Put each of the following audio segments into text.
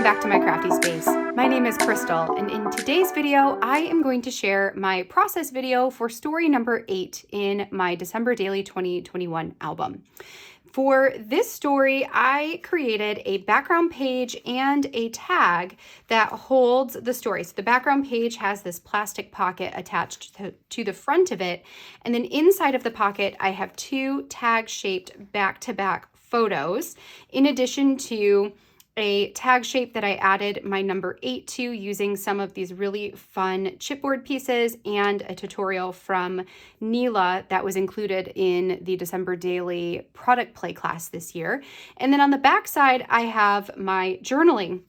back to my crafty space. My name is Crystal, and in today's video, I am going to share my process video for story number 8 in my December Daily 2021 album. For this story, I created a background page and a tag that holds the story. So the background page has this plastic pocket attached to the front of it, and then inside of the pocket, I have two tag-shaped back-to-back photos, in addition to a tag shape that I added my number 8 to using some of these really fun chipboard pieces and a tutorial from Neela that was included in the December Daily product play class this year. And then on the back side, I have my journaling.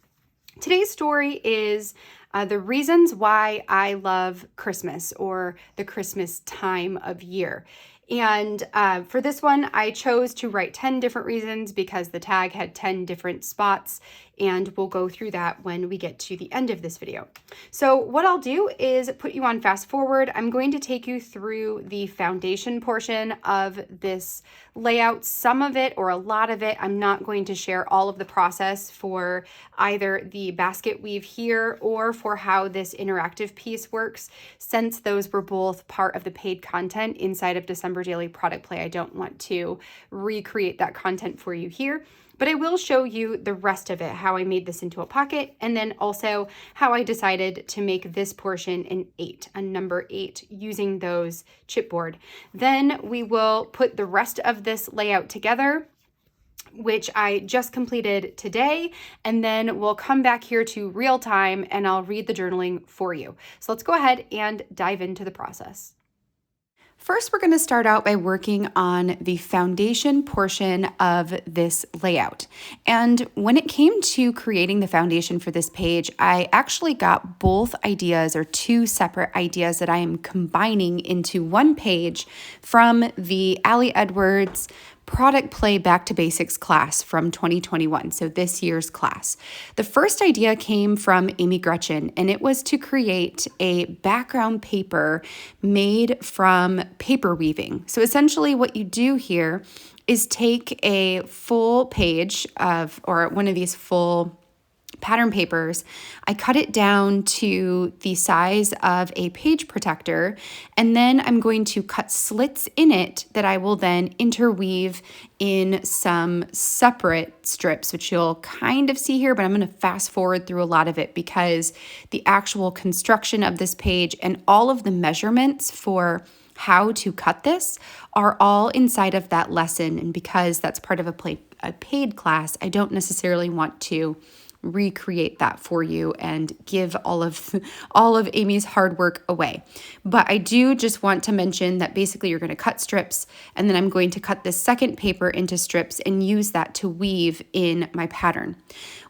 Today's story is the reasons why I love Christmas, or the Christmas time of year. And for this one, I chose to write 10 different reasons because the tag had 10 different spots, and we'll go through that when we get to the end of this video. So what I'll do is put you on fast forward. I'm going to take you through the foundation portion of this layout. Some of it, or a lot of it, I'm not going to share all of the process for either the basket weave here or for how this interactive piece works, since those were both part of the paid content inside of December Daily Product Play. I don't want to recreate that content for you here, but I will show you the rest of it, how I made this into a pocket, and then also how I decided to make this portion an 8, a number 8, using those chipboard. Then we will put the rest of this layout together, which I just completed today, and then we'll come back here to real time and I'll read the journaling for you. So let's go ahead and dive into the process. First, we're going to start out by working on the foundation portion of this layout. And when it came to creating the foundation for this page, I actually got both ideas, or two separate ideas, that I am combining into one page from the Allie Edwards Product Play Back to Basics class from 2021, so this year's class. The first idea came from Amy Gretchen, and it was to create a background paper made from paper weaving. So essentially what you do here is take a full page of, or one of these full pattern papers, I cut it down to the size of a page protector, and then I'm going to cut slits in it that I will then interweave in some separate strips, which you'll kind of see here, but I'm going to fast forward through a lot of it because the actual construction of this page and all of the measurements for how to cut this are all inside of that lesson. And because that's part of a paid class, I don't necessarily want to recreate that for you and give all of Amy's hard work away. But I do just want to mention that basically you're going to cut strips, and then I'm going to cut this second paper into strips and use that to weave in my pattern.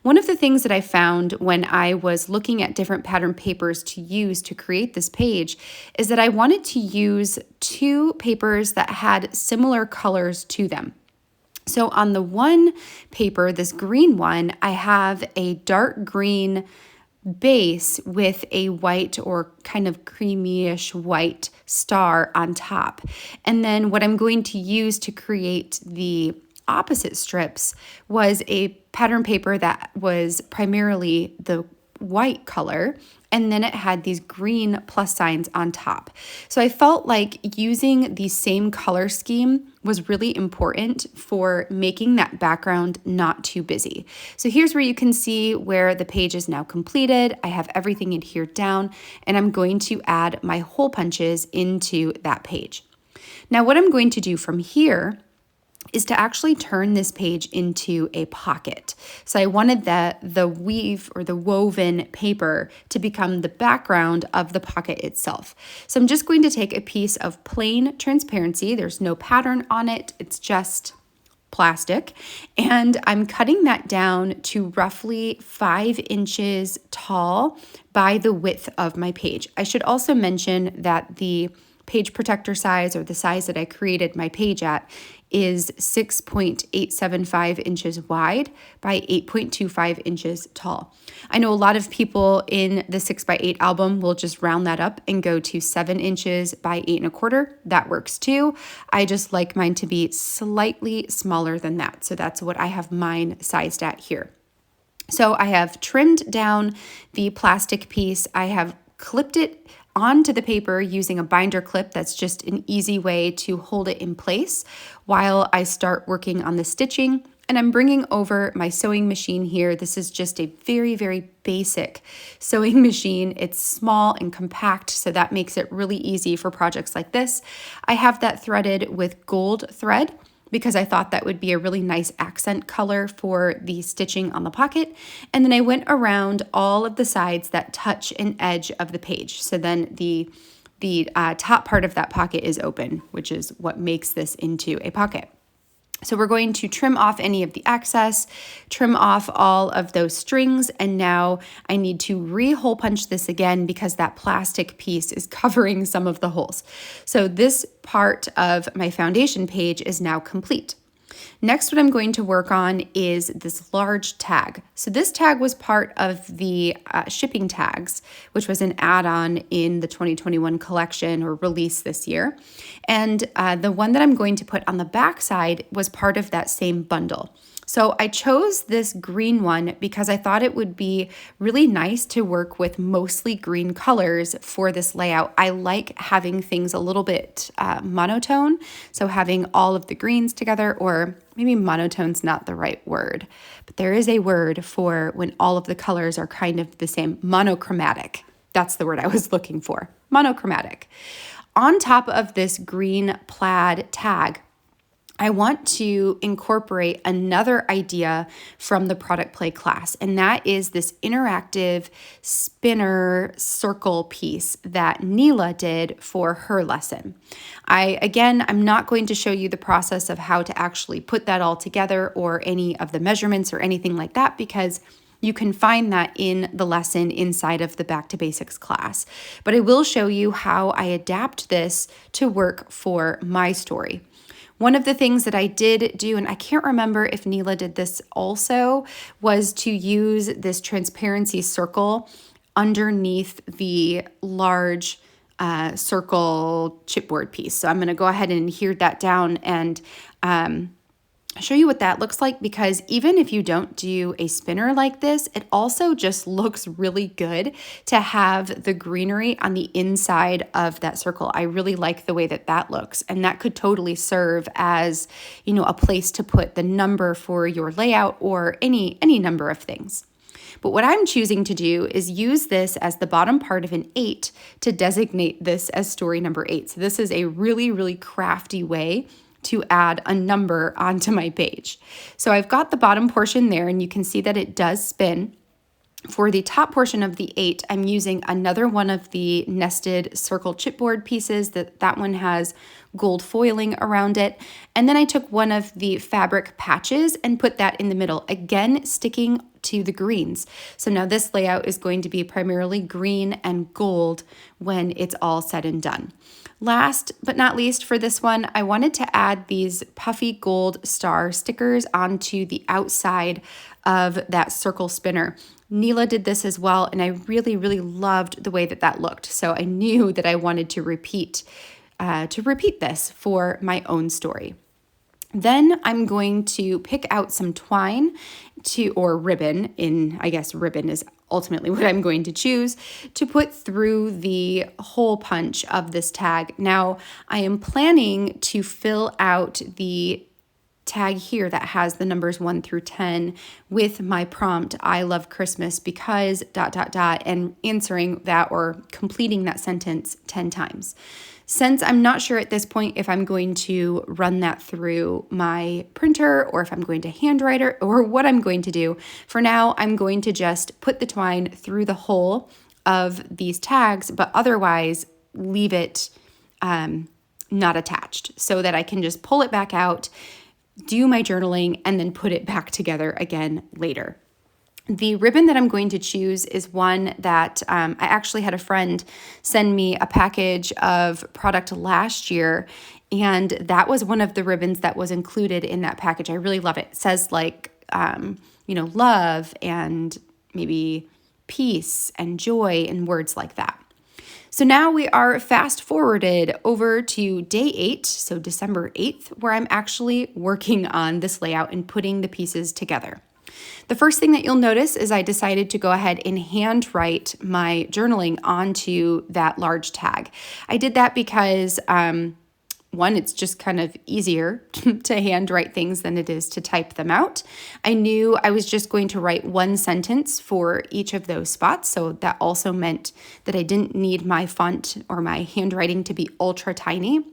One of the things that I found when I was looking at different pattern papers to use to create this page is that I wanted to use two papers that had similar colors to them. So on the one paper, this green one, I have a dark green base with a white, or kind of creamy-ish white star on top. And then what I'm going to use to create the opposite strips was a pattern paper that was primarily the white color, and then it had these green plus signs on top. So I felt like using the same color scheme was really important for making that background not too busy. So here's where you can see where the page is now completed. I have everything adhered down, and I'm going to add my hole punches into that page. Now what I'm going to do from here is to actually turn this page into a pocket. So I wanted the weave, or the woven paper, to become the background of the pocket itself. So I'm just going to take a piece of plain transparency. There's no pattern on it. It's just plastic. And I'm cutting that down to roughly 5 inches tall by the width of my page. I should also mention that the page protector size, or the size that I created my page at, is 6.875 inches wide by 8.25 inches tall. I know a lot of people in the 6x8 album will just round that up and go to 7 inches by 8.25. That works too. I just like mine to be slightly smaller than that. So that's what I have mine sized at here. So I have trimmed down the plastic piece. I have clipped it onto the paper using a binder clip. That's just an easy way to hold it in place while I start working on the stitching. And I'm bringing over my sewing machine here. This is just a very, very basic sewing machine. It's small and compact, so that makes it really easy for projects like this. I have that threaded with gold thread because I thought that would be a really nice accent color for the stitching on the pocket. And then I went around all of the sides that touch an edge of the page. So then the top part of that pocket is open, which is what makes this into a pocket. So we're going to trim off any of the excess, trim off all of those strings, and now I need to re-hole punch this again because that plastic piece is covering some of the holes. So this part of my foundation page is now complete. Next, what I'm going to work on is this large tag. So this tag was part of the shipping tags, which was an add-on in the 2021 collection or release this year. And the one that I'm going to put on the back side was part of that same bundle. So I chose this green one because I thought it would be really nice to work with mostly green colors for this layout. I like having things a little bit monotone, so having all of the greens together, or maybe monotone's not the right word, but there is a word for when all of the colors are kind of the same. Monochromatic. That's the word I was looking for. Monochromatic. On top of this green plaid tag, I want to incorporate another idea from the product play class, and that is this interactive spinner circle piece that Neela did for her lesson. I'm not going to show you the process of how to actually put that all together or any of the measurements or anything like that, because you can find that in the lesson inside of the Back to Basics class. But I will show you how I adapt this to work for my story. One of the things that I did do, and I can't remember if Neela did this also, was to use this transparency circle underneath the large circle chipboard piece. So I'm going to go ahead and adhere that down and show you what that looks like, because even if you don't do a spinner like this, it also just looks really good to have the greenery on the inside of that circle. I really like the way that that looks, and that could totally serve as, a place to put the number for your layout or any number of things. But what I'm choosing to do is use this as the bottom part of an 8 to designate this as story number 8. So this is a really, really crafty way to add a number onto my page. So I've got the bottom portion there, and you can see that it does spin. For the top portion of the 8, I'm using another one of the nested circle chipboard pieces. That one has gold foiling around it. And then I took one of the fabric patches and put that in the middle, again sticking to the greens. So now this layout is going to be primarily green and gold when it's all said and done. Last but not least for this one, I wanted to add these puffy gold star stickers onto the outside of that circle spinner. Neela did this as well, and I really, really loved the way that that looked. So I knew that I wanted to repeat this for my own story. Then I'm going to pick out some twine or ribbon, ribbon is ultimately what I'm going to choose, to put through the hole punch of this tag. Now, I am planning to fill out the tag here that has the numbers 1 through 10 with my prompt, I love Christmas because ... and answering that or completing that sentence 10 times. Since I'm not sure at this point if I'm going to run that through my printer or if I'm going to handwrite it or what I'm going to do, for now I'm going to just put the twine through the hole of these tags, but otherwise leave it not attached so that I can just pull it back out, do my journaling, and then put it back together again later. The ribbon that I'm going to choose is one that I actually had a friend send me a package of product last year, and that was one of the ribbons that was included in that package. I really love it. It says love and maybe peace and joy and words like that. So now we are fast forwarded over to day 8, so December 8th, where I'm actually working on this layout and putting the pieces together. The first thing that you'll notice is I decided to go ahead and handwrite my journaling onto that large tag. I did that because one, it's just kind of easier to handwrite things than it is to type them out. I knew I was just going to write one sentence for each of those spots, so that also meant that I didn't need my font or my handwriting to be ultra tiny.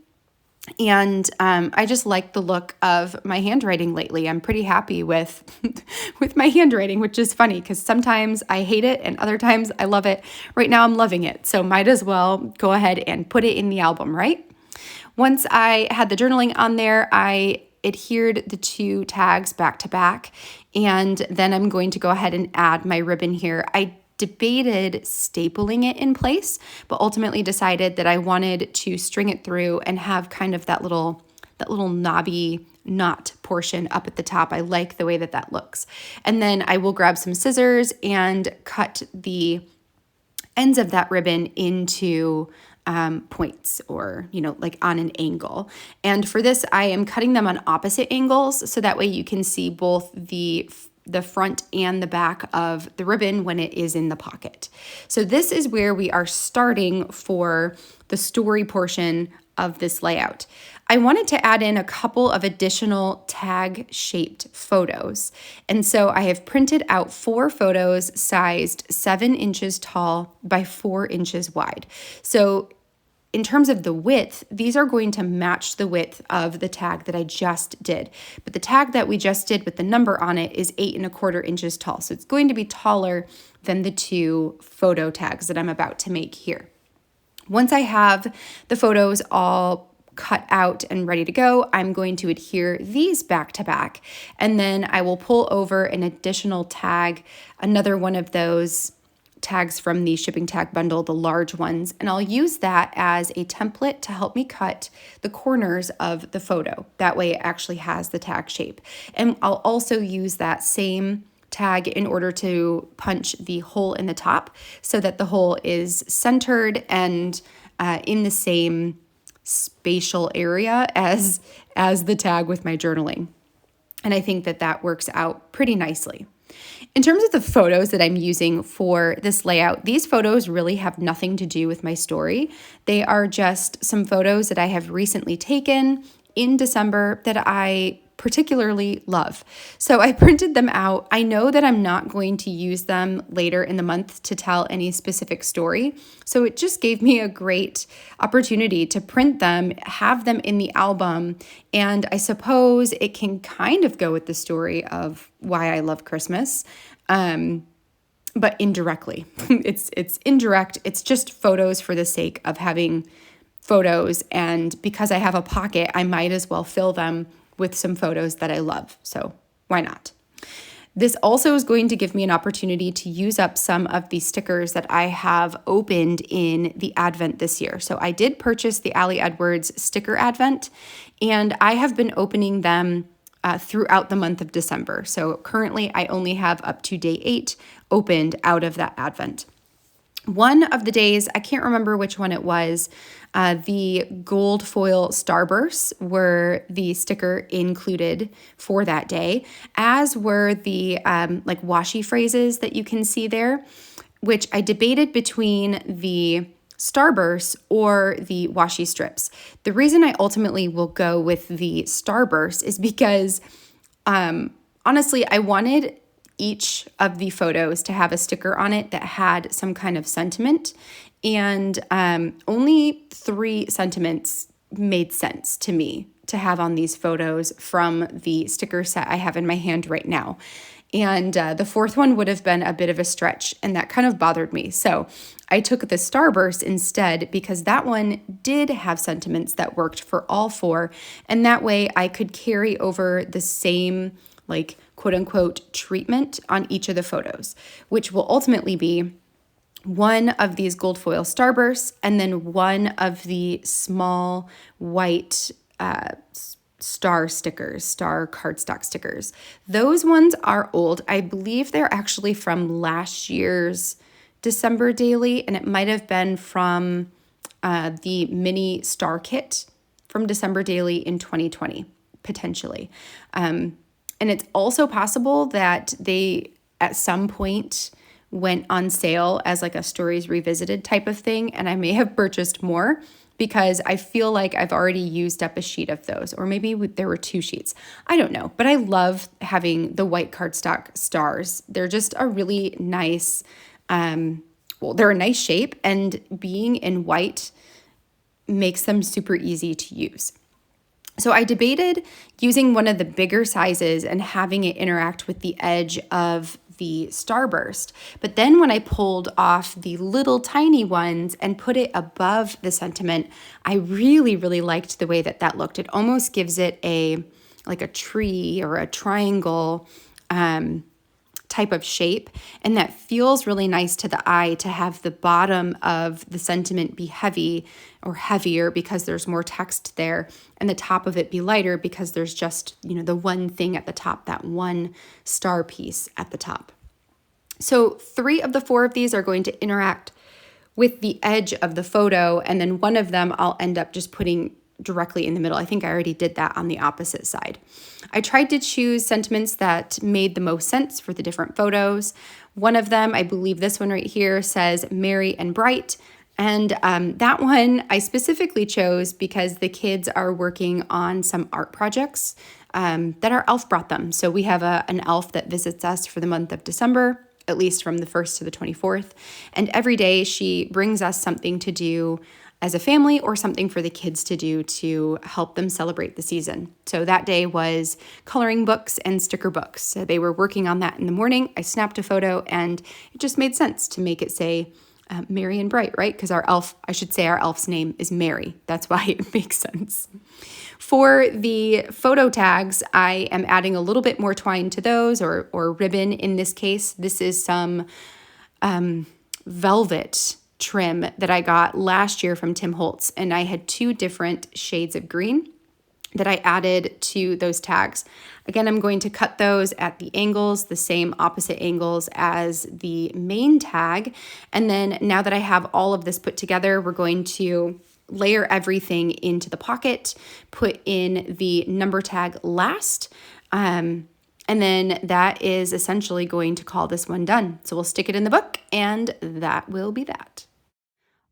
And I just like the look of my handwriting lately. I'm pretty happy with with my handwriting, which is funny because sometimes I hate it and other times I love it. Right now I'm loving it, so might as well go ahead and put it in the album, right? Once I had the journaling on there, I adhered the two tags back to back, and then I'm going to go ahead and add my ribbon here. I debated stapling it in place, but ultimately decided that I wanted to string it through and have kind of that little knobby knot portion up at the top. I like the way that that looks. And then I will grab some scissors and cut the ends of that ribbon into points, or, like on an angle. And for this, I am cutting them on opposite angles, so that way you can see both the front and the back of the ribbon when it is in the pocket. So this is where we are starting for the story portion of this layout. I wanted to add in a couple of additional tag-shaped photos. And so I have printed out 4 photos sized 7 inches tall by 4 inches wide. So in terms of the width, these are going to match the width of the tag that I just did. But the tag that we just did with the number on it is 8¼ inches tall. So it's going to be taller than the 2 photo tags that I'm about to make here. Once I have the photos all cut out and ready to go, I'm going to adhere these back to back, and then I will pull over an additional tag, another one of those tags from the shipping tag bundle, the large ones, and I'll use that as a template to help me cut the corners of the photo. That way it actually has the tag shape. And I'll also use that same tag in order to punch the hole in the top so that the hole is centered and in the same spatial area as the tag with my journaling. And I think that that works out pretty nicely. In terms of the photos that I'm using for this layout, these photos really have nothing to do with my story. They are just some photos that I have recently taken in December that I particularly love. So I printed them out. I know that I'm not going to use them later in the month to tell any specific story. So it just gave me a great opportunity to print them, have them in the album, and I suppose it can kind of go with the story of why I love Christmas. But indirectly. It's indirect. It's just photos for the sake of having photos, and because I have a pocket, I might as well fill them with some photos that I love. So why not? This also is going to give me an opportunity to use up some of the stickers that I have opened in the Advent this year. So I did purchase the Ali Edwards sticker Advent, and I have been opening them throughout the month of December. So currently I only have up to day 8 opened out of that Advent. One of the days, I can't remember which one it was, the gold foil starbursts were the sticker included for that day, as were the like washi phrases that you can see there, which I debated between the starbursts or the washi strips. The reason I ultimately will go with the starbursts is because honestly, I wanted each of the photos to have a sticker on it that had some kind of sentiment, and only 3 sentiments made sense to me to have on these photos from the sticker set I have in my hand right now. And the 4th one would have been a bit of a stretch, and that kind of bothered me. So I took the starburst instead because that one did have sentiments that worked for all 4, and that way I could carry over the same like quote unquote treatment on each of the photos, which will ultimately be one of these gold foil starbursts and then one of the small white star stickers, star cardstock stickers. Those ones are old. I believe they're actually from last year's December daily, and it might have been from the mini star kit from December daily in 2020, potentially. And it's also possible that they at some point went on sale as like a Stories Revisited type of thing, and I may have purchased more because I feel like I've already used up a sheet of those, or maybe there were 2 sheets. I don't know, but I love having the white cardstock stars. They're just a really nice, they're a nice shape, and being in white makes them super easy to use. So I debated using one of the bigger sizes and having it interact with the edge of the starburst. But then when I pulled off the little tiny ones and put it above the sentiment, I really, really liked the way that that looked. It almost gives it like a tree or a triangle type of shape, and that feels really nice to the eye to have the bottom of the sentiment be heavy or heavier because there's more text there, and the top of it be lighter because there's just, the one thing at the top, that one star piece at the top. So 3 of the 4 of these are going to interact with the edge of the photo, and then one of them I'll end up just putting directly in the middle. I think I already did that on the opposite side. I tried to choose sentiments that made the most sense for the different photos. One of them, I believe this one right here, says merry and bright. And that one I specifically chose because the kids are working on some art projects that our elf brought them. So we have an elf that visits us for the month of December, at least from the 1st to the 24th. And every day she brings us something to do as a family or something for the kids to do to help them celebrate the season. So that day was coloring books and sticker books. So they were working on that in the morning. I snapped a photo, and it just made sense to make it say merry and bright, right? Because our elf's name is Mary. That's why it makes sense. For the photo tags, I am adding a little bit more twine to those, or ribbon in this case. This is some velvet trim that I got last year from Tim Holtz, and I had 2 different shades of green that I added to those tags. Again, I'm going to cut those at the angles, the same opposite angles as the main tag. And then now that I have all of this put together, we're going to layer everything into the pocket, put in the number tag last, and then that is essentially going to call this one done. So we'll stick it in the book, and that will be that.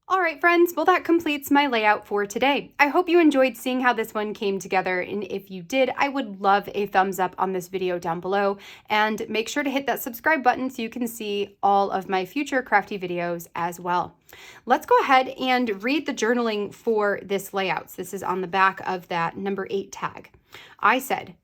All right, friends, well, that completes my layout for today. I hope you enjoyed seeing how this one came together, and if you did, I would love a thumbs up on this video down below, and make sure to hit that subscribe button so you can see all of my future crafty videos as well. Let's go ahead and read the journaling for this layout. So this is on the back of that number 8 tag. I said,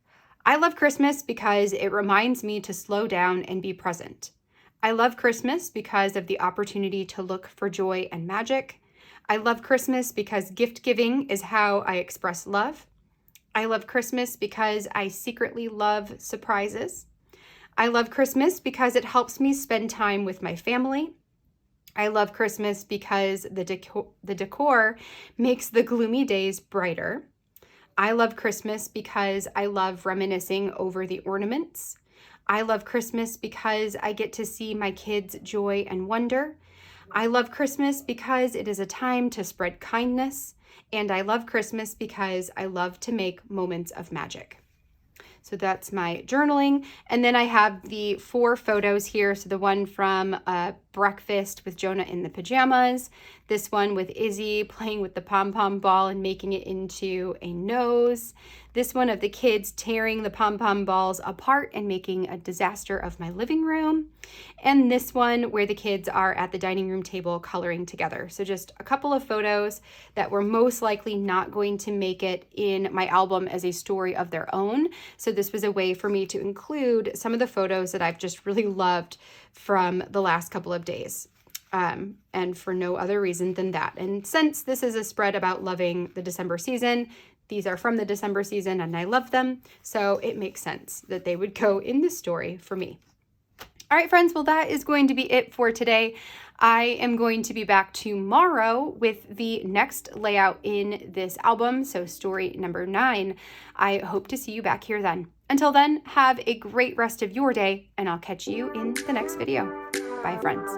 I love Christmas because it reminds me to slow down and be present. I love Christmas because of the opportunity to look for joy and magic. I love Christmas because gift giving is how I express love. I love Christmas because I secretly love surprises. I love Christmas because it helps me spend time with my family. I love Christmas because the decor makes the gloomy days brighter. I love Christmas because I love reminiscing over the ornaments. I love Christmas because I get to see my kids' joy and wonder. I love Christmas because it is a time to spread kindness. And I love Christmas because I love to make moments of magic. So that's my journaling. And then I have the 4 photos here. So the one from breakfast with Jonah in the pajamas, this one with Izzy playing with the pom-pom ball and making it into a nose, this one of the kids tearing the pom-pom balls apart and making a disaster of my living room, and this one where the kids are at the dining room table coloring together. So just a couple of photos that were most likely not going to make it in my album as a story of their own. So this was a way for me to include some of the photos that I've just really loved from the last couple of days. And for no other reason than that. And since this is a spread about loving the December season, these are from the December season and I love them, so it makes sense that they would go in this story for me. All right, friends, well, that is going to be it for today. I am going to be back tomorrow with the next layout in this album, so story number 9. I hope to see you back here then. Until then, have a great rest of your day, and I'll catch you in the next video. Bye, friends.